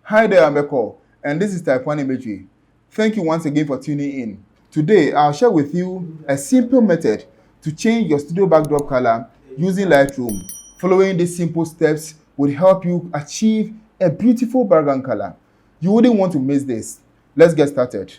Hi there, I'm Ekow, and this is Type 1 Imagery. Thank you once again for tuning in. Today, I'll share with you a simple method to change your studio backdrop color using Lightroom. Following these simple steps will help you achieve a beautiful background color. You wouldn't want to miss this. Let's get started.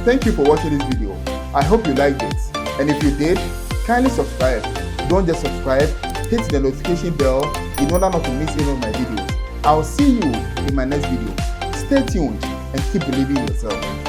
Thank you for watching this video. I hope you liked it. And if you did, kindly subscribe. Don't just subscribe, hit the notification bell in order not to miss any of my videos. I'll see you in my next video. Stay tuned and keep believing in yourself.